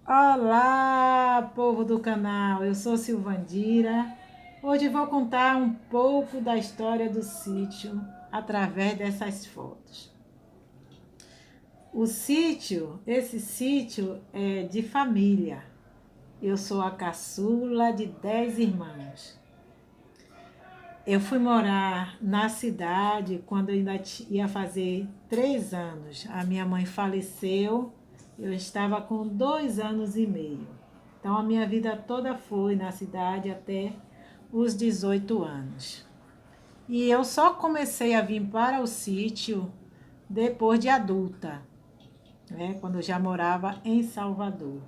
Olá, povo do canal, eu sou Silvandira. Hoje vou contar um pouco da história do sítio através dessas fotos. Esse sítio é de família. Eu sou a caçula de 10 irmãos. Eu fui morar na cidade quando eu ainda ia fazer 3 anos. A minha mãe faleceu, eu estava com 2 anos e meio. Então a minha vida toda foi na cidade até os 18 anos. E eu só comecei a vir para o sítio depois de adulta, né? Quando eu já morava em Salvador.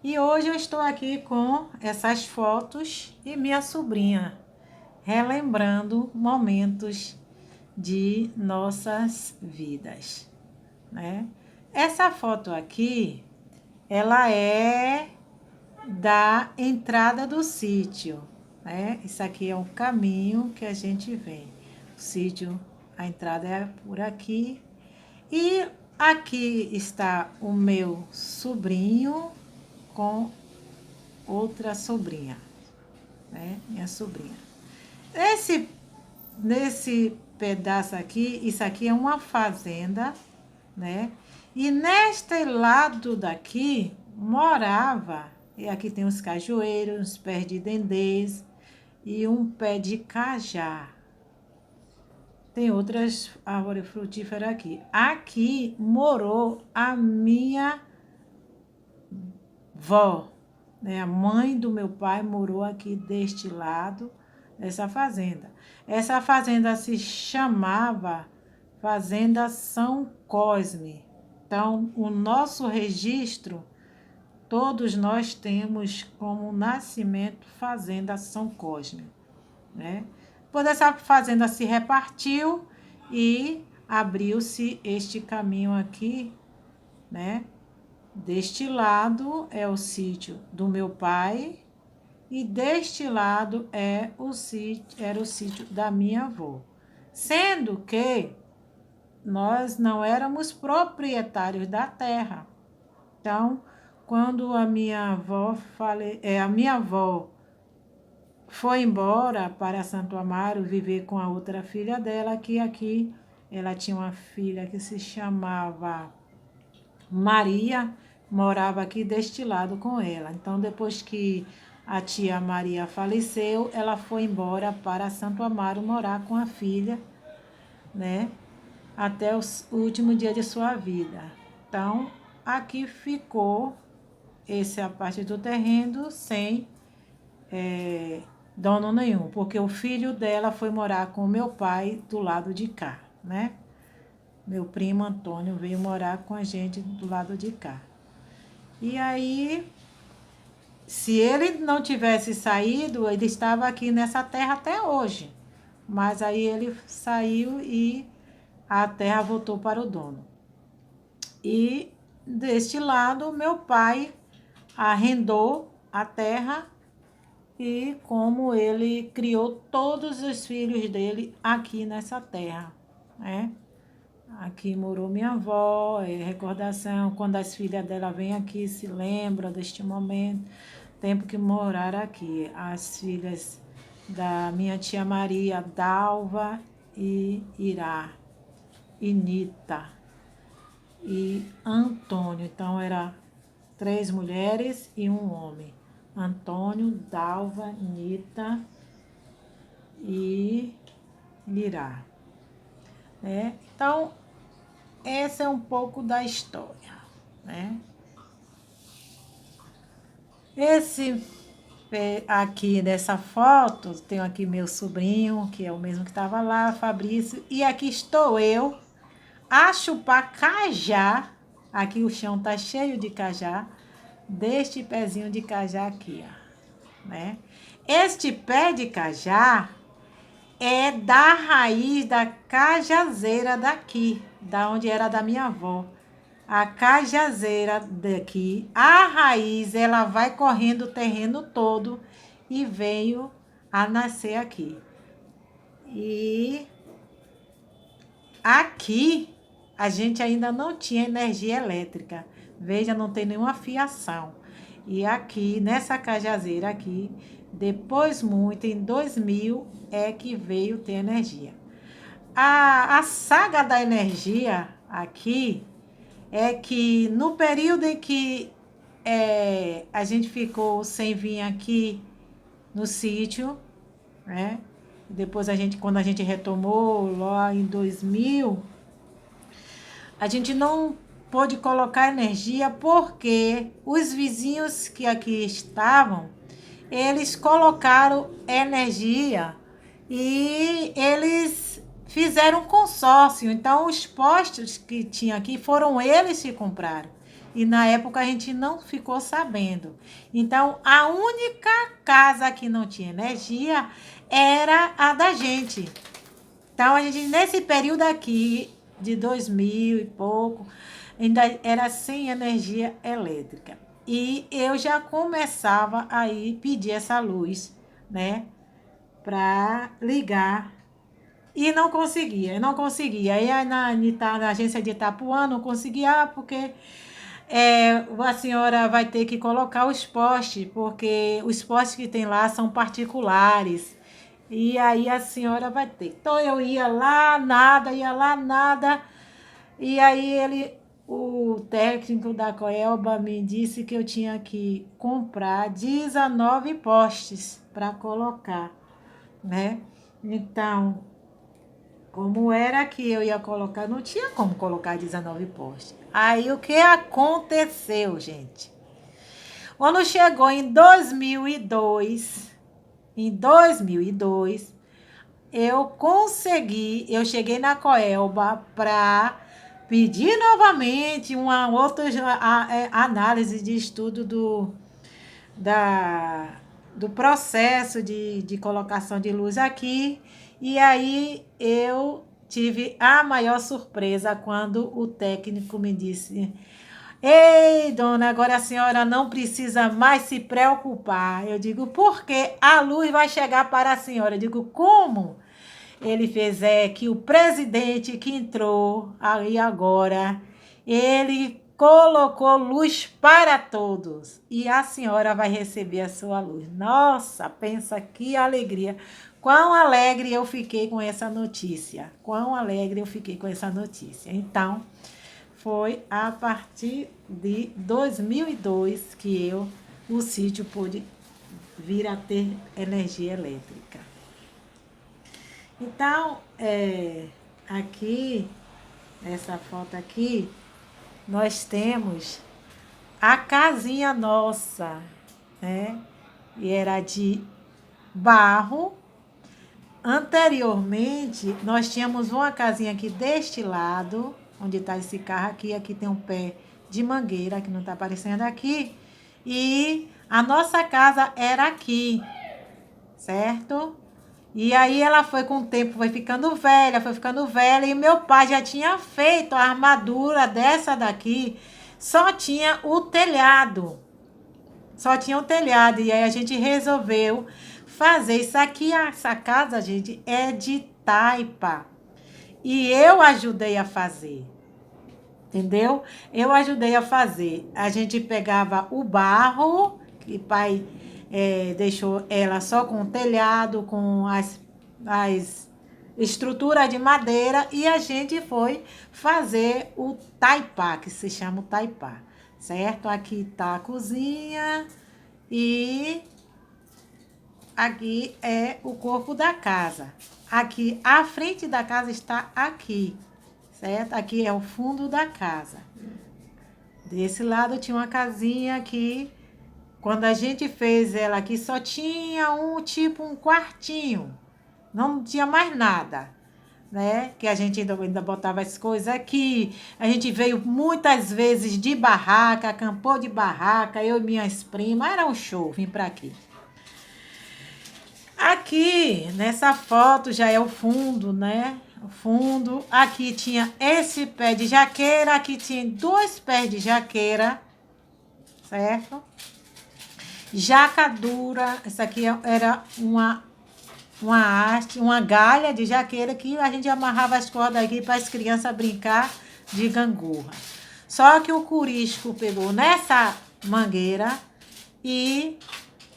E hoje eu estou aqui com essas fotos e minha sobrinha, relembrando momentos de nossas vidas, né? Essa foto aqui, ela é da entrada do sítio, né? Isso aqui é um caminho que a gente vem. O sítio, a entrada é por aqui. E aqui está o meu sobrinho com outra sobrinha, né? Minha sobrinha. Nesse pedaço aqui, isso aqui é uma fazenda, né? E neste lado daqui morava, e aqui tem uns cajueiros, uns pés de dendês e um pé de cajá. Tem outras árvores frutíferas aqui. Aqui morou a minha vó, né? A mãe do meu pai morou aqui deste lado dessa fazenda. Essa fazenda se chamava Fazenda São Cosme. Então, o nosso registro, todos nós temos como nascimento Fazenda São Cosme, né? Depois essa fazenda se repartiu e abriu-se este caminho aqui, né? Deste lado é o sítio do meu pai e deste lado era o sítio da minha avó. Sendo que nós não éramos proprietários da terra. Então, quando a minha avó foi embora para Santo Amaro viver com a outra filha dela, que aqui ela tinha uma filha que se chamava Maria, morava aqui deste lado com ela. Então, depois que a tia Maria faleceu, ela foi embora para Santo Amaro morar com a filha, né? Até o último dia de sua vida. Então, aqui ficou essa parte do terreno sem dono nenhum, porque o filho dela foi morar com o meu pai do lado de cá, né? Meu primo Antônio veio morar com a gente do lado de cá. E aí, se ele não tivesse saído, ele estava aqui nessa terra até hoje. Mas aí ele saiu e a terra voltou para o dono. E deste lado, meu pai arrendou a terra e como ele criou todos os filhos dele aqui nessa terra, né? Aqui morou minha avó, é recordação, quando as filhas dela vêm aqui, se lembram deste momento, tempo que moraram aqui. As filhas da minha tia Maria, Dalva e Irá, e Nita e Antônio. Então, era 3 mulheres e um homem. Antônio, Dalva, Nita e Irá, né? Então, essa é um pouco da história, né? Esse aqui nessa foto, tenho aqui meu sobrinho, que é o mesmo que estava lá, Fabrício, e aqui estou eu a chupar cajá. Aqui o chão tá cheio de cajá, deste pezinho de cajá aqui, ó, né? Este pé de cajá é da raiz da cajazeira daqui, da onde era da minha avó. A cajazeira daqui, a raiz, ela vai correndo o terreno todo e veio a nascer aqui. E aqui a gente ainda não tinha energia elétrica. Veja, não tem nenhuma fiação. E aqui, nessa cajazeira aqui, depois muito, em 2000, é que veio ter energia. A saga da energia aqui é que no período em que a gente ficou sem vir aqui no sítio, né? Depois quando a gente retomou lá em 2000, a gente não pôde colocar energia porque os vizinhos que aqui estavam, eles colocaram energia e eles fizeram um consórcio. Então, os postos que tinha aqui foram eles que compraram. E na época a gente não ficou sabendo. Então, a única casa que não tinha energia era a da gente. Então, a gente, nesse período aqui, de 2000 e pouco, ainda era sem energia elétrica. E eu já começava aí pedir essa luz, né, para ligar. E não conseguia, não conseguia. Aí na agência de Itapuã não conseguia, porque a senhora vai ter que colocar os postes, porque os postes que tem lá são particulares. E aí a senhora vai ter. Então eu ia lá, nada, ia lá, nada. E aí o técnico da Coelba me disse que eu tinha que comprar 19 postes para colocar, né? Então, como era que eu ia colocar? Não tinha como colocar 19 postes. Aí o que aconteceu, gente? Quando chegou em 2002, eu cheguei na Coelba para pedir novamente uma outra análise de estudo do processo de colocação de luz aqui. E aí eu tive a maior surpresa quando o técnico me disse: ei, dona, agora a senhora não precisa mais se preocupar. Eu digo: porque a luz vai chegar para a senhora. Eu digo: como? Ele fez que o presidente que entrou aí agora, ele colocou luz para todos e a senhora vai receber a sua luz. Nossa, pensa que alegria. Quão alegre eu fiquei com essa notícia. Quão alegre eu fiquei com essa notícia. Então, foi a partir de 2002 que o sítio pôde vir a ter energia elétrica. Então, aqui, nessa foto aqui, nós temos a casinha nossa, né? E era de barro. Anteriormente, nós tínhamos uma casinha aqui deste lado, onde está esse carro aqui. Aqui tem um pé de mangueira, que não está aparecendo aqui. E a nossa casa era aqui, certo? E aí ela foi com o tempo, foi ficando velha, e meu pai já tinha feito a armadura dessa daqui, só tinha o telhado. E aí a gente resolveu fazer isso aqui. Essa casa, gente, é de taipa. E eu ajudei a fazer. Entendeu? Eu ajudei a fazer. A gente pegava o barro, que pai deixou ela só com o telhado, com as estruturas de madeira, e a gente foi fazer o taipá, que se chama o taipá, certo? Aqui tá a cozinha e aqui é o corpo da casa. Aqui, a frente da casa está aqui, certo? Aqui é o fundo da casa. Desse lado tinha uma casinha aqui. Quando a gente fez ela aqui, só tinha um quartinho. Não tinha mais nada, né? Que a gente ainda botava as coisas aqui. A gente veio muitas vezes de barraca, acampou de barraca, eu e minhas primas. Era um show vir para aqui. Aqui, nessa foto, já é o fundo, né? O fundo. Aqui tinha esse pé de jaqueira. Aqui tinha 2 pés de jaqueira, certo? Jaca dura. Essa aqui era uma haste, uma galha de jaqueira que a gente amarrava as cordas aqui para as crianças brincar de gangorra. Só que o curisco pegou nessa mangueira e...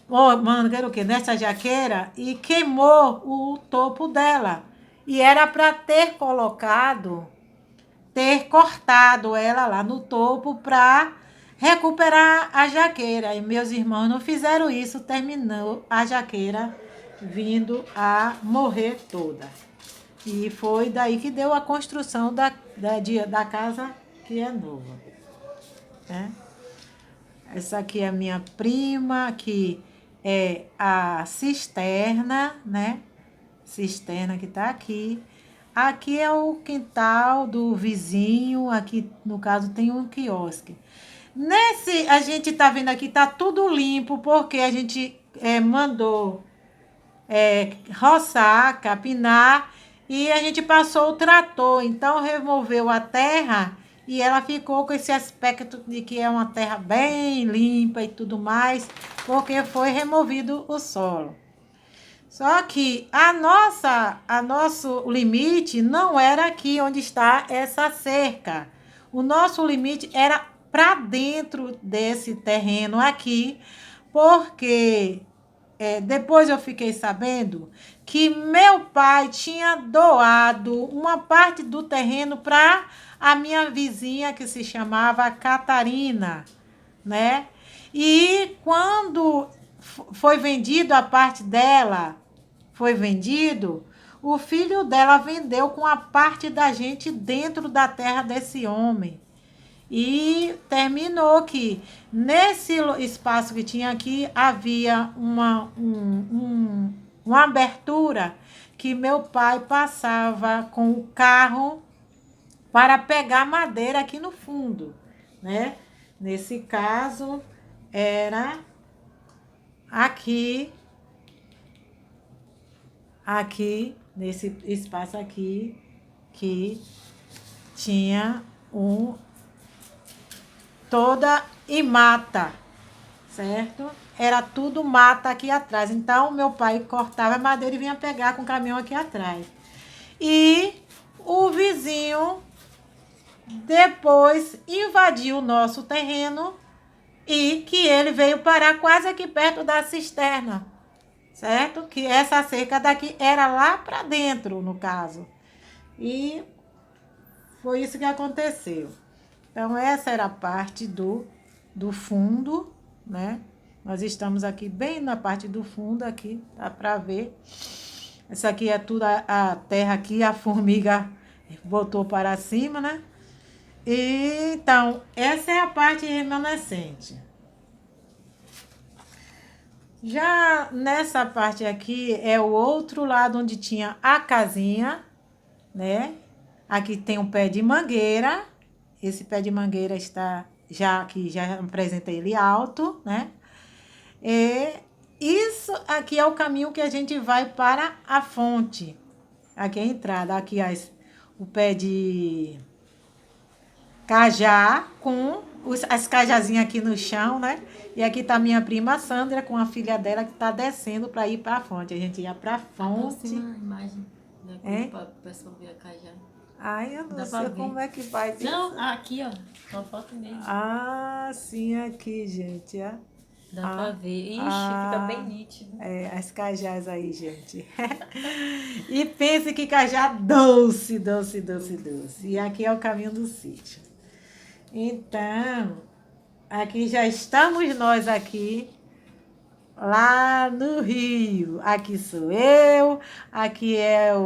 mangueira o quê? Nessa jaqueira e queimou o topo dela. E era para ter cortado ela lá no topo para recuperar a jaqueira. E meus irmãos não fizeram isso, terminou a jaqueira vindo a morrer toda. E foi daí que deu a construção da casa que é nova. Né? Essa aqui é a minha prima, que é a cisterna, né? Cisterna que tá aqui. Aqui é o quintal do vizinho, aqui no caso tem um quiosque. A gente tá vendo aqui, tá tudo limpo, porque a gente mandou roçar, capinar, e a gente passou o trator, então removeu a terra e ela ficou com esse aspecto de que é uma terra bem limpa e tudo mais, porque foi removido o solo. Só que nosso limite não era aqui onde está essa cerca. O nosso limite era para dentro desse terreno aqui, porque depois eu fiquei sabendo que meu pai tinha doado uma parte do terreno para a minha vizinha, que se chamava Catarina, né? E quando foi vendido a parte dela, o filho dela vendeu com a parte da gente dentro da terra desse homem. E terminou que nesse espaço que tinha aqui havia uma abertura que meu pai passava com o carro para pegar madeira aqui no fundo, né? Nesse caso era aqui nesse espaço aqui que tinha toda e mata, certo? Era tudo mata aqui atrás. Então, meu pai cortava a madeira e vinha pegar com o caminhão aqui atrás. E o vizinho depois invadiu o nosso terreno e que ele veio parar quase aqui perto da cisterna, certo? Que essa cerca daqui era lá para dentro, no caso. E foi isso que aconteceu. Então, essa era a parte do fundo, né? Nós estamos aqui bem na parte do fundo, aqui, dá para ver. Essa aqui é tudo a terra aqui, a formiga botou para cima, né? E, então, essa é a parte remanescente. Já nessa parte aqui é o outro lado onde tinha a casinha, né? Aqui tem um pé de mangueira. Esse pé de mangueira está já aqui, já apresenta ele alto, né? E isso aqui é o caminho que a gente vai para a fonte. Aqui é a entrada, aqui o pé de cajá com as cajazinhas aqui no chão, né? E aqui tá minha prima Sandra com a filha dela que tá descendo para ir para a fonte. A gente ia para a fonte. Aproxima a imagem, né? Para o pessoal ver a cajá. Ai, eu não sei como é que faz isso. Não, aqui, ó. Só falta mesmo. Ah, sim, aqui, gente. Ó. Dá pra ver. Ixi, fica bem nítido. As cajás aí, gente. E pense que cajá doce, doce, doce, doce. E aqui é o caminho do sítio. Então, aqui já estamos nós aqui, lá no Rio. Aqui sou eu, aqui era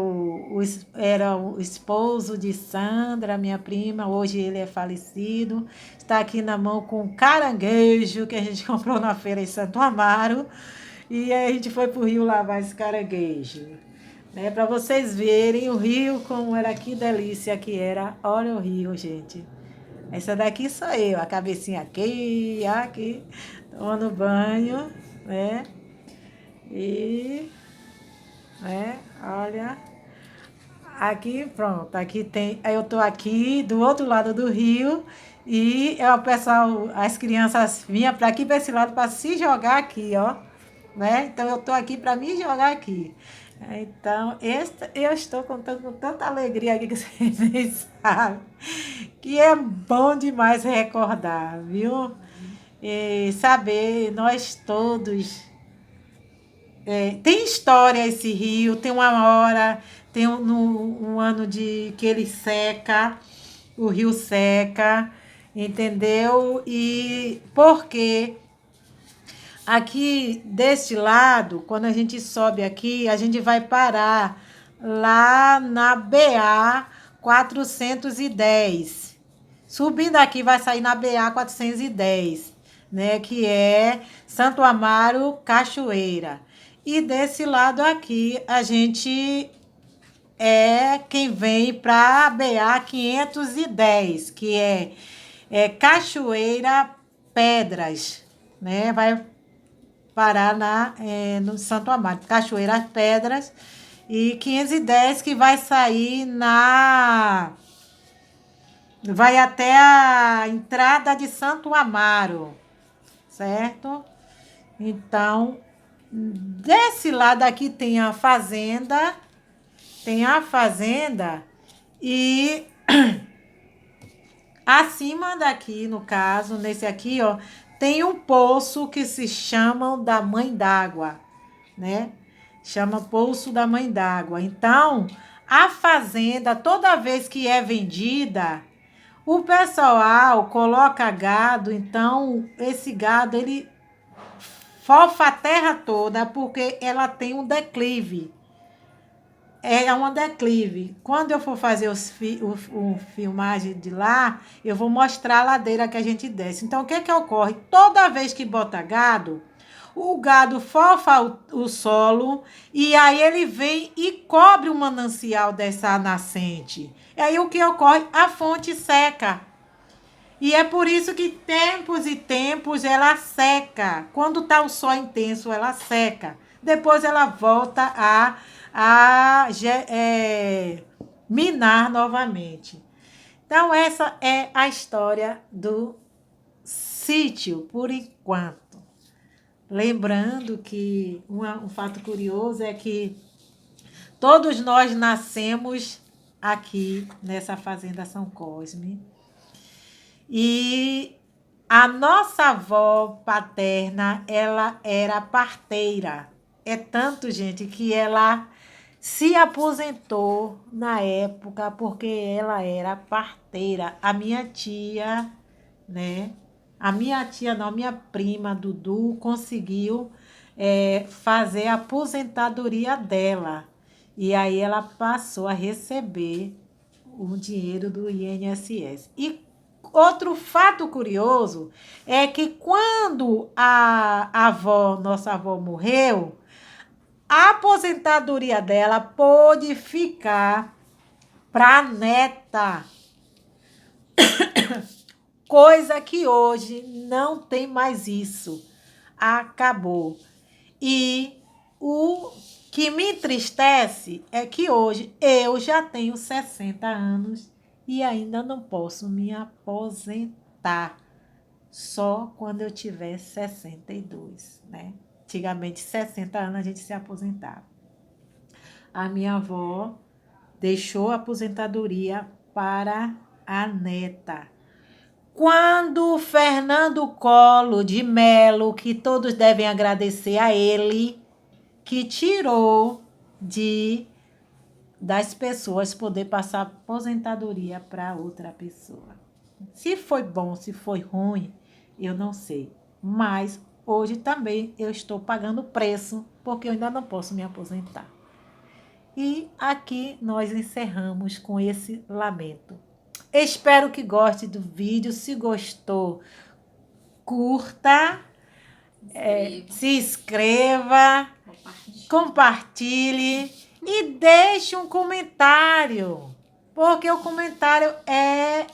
o esposo de Sandra, minha prima, hoje ele é falecido. Está aqui na mão com um caranguejo que a gente comprou na feira em Santo Amaro. E aí a gente foi pro Rio lavar esse caranguejo. Né, para vocês verem o Rio como era, que delícia que era. Olha o Rio, gente. Essa daqui sou eu, a cabecinha aqui, tomando banho, né? E, né, olha, aqui, pronto, aqui tem, eu tô aqui do outro lado do rio e o pessoal, as crianças vinham para aqui, para esse lado, para se jogar aqui, ó, né? Então, eu tô aqui para me jogar aqui. Então, eu estou contando com tanta alegria aqui que vocês nem sabem, que é bom demais recordar, viu? E saber, nós todos. Tem história esse rio, tem uma hora, tem um ano de que ele seca, o rio seca, entendeu? E porque aqui deste lado, quando a gente sobe aqui, a gente vai parar lá na BA 410. Subindo aqui vai sair na BA 410, né, que é Santo Amaro Cachoeira. E desse lado aqui a gente quem vem para a BA 510, que é Cachoeira Pedras, né? Vai parar no Santo Amaro, Cachoeira Pedras, e 510 que vai sair vai até a entrada de Santo Amaro, certo? Então, desse lado aqui tem a fazenda e acima daqui, no caso, nesse aqui, ó, tem um poço que se chama da Mãe d'Água, né? Chama Poço da Mãe d'Água. Então, a fazenda, toda vez que é vendida, o pessoal coloca gado, então esse gado ele fofa a terra toda porque ela tem um declive. É uma declive. Quando eu for fazer o filmagem de lá, eu vou mostrar a ladeira que a gente desce. Então, o que que ocorre? Toda vez que bota gado, o gado fofa o solo e aí ele vem e cobre o manancial dessa nascente. E aí o que ocorre? A fonte seca. E é por isso que tempos e tempos ela seca. Quando está o sol intenso, ela seca. Depois ela volta a minar novamente. Então, essa é a história do sítio, por enquanto. Lembrando que um fato curioso é que todos nós nascemos aqui nessa Fazenda São Cosme. E a nossa avó paterna, ela era parteira. É tanto, gente, que ela se aposentou na época porque ela era parteira. A minha tia, né? A minha tia, não, a minha prima, Dudu, conseguiu fazer a aposentadoria dela. E aí ela passou a receber o dinheiro do INSS. E outro fato curioso é que quando nossa avó morreu, a aposentadoria dela pôde ficar para a neta, coisa que hoje não tem mais isso. Acabou. E o que me entristece é que hoje eu já tenho 60 anos e ainda não posso me aposentar. Só quando eu tiver 62, né? Antigamente, 60 anos a gente se aposentava. A minha avó deixou a aposentadoria para a neta. Quando Fernando Collor de Mello, que todos devem agradecer a ele, que tirou das pessoas poder passar aposentadoria para outra pessoa. Se foi bom, se foi ruim, eu não sei. Mas hoje também eu estou pagando preço porque eu ainda não posso me aposentar. E aqui nós encerramos com esse lamento. Espero que goste do vídeo. Se gostou, curta, se inscreva, compartilhe e deixe um comentário, porque o comentário é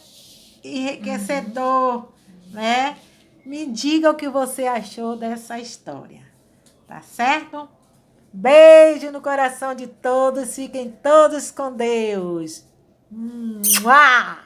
enriquecedor, né? Me diga o que você achou dessa história, tá certo? Beijo no coração de todos, fiquem todos com Deus. Mua!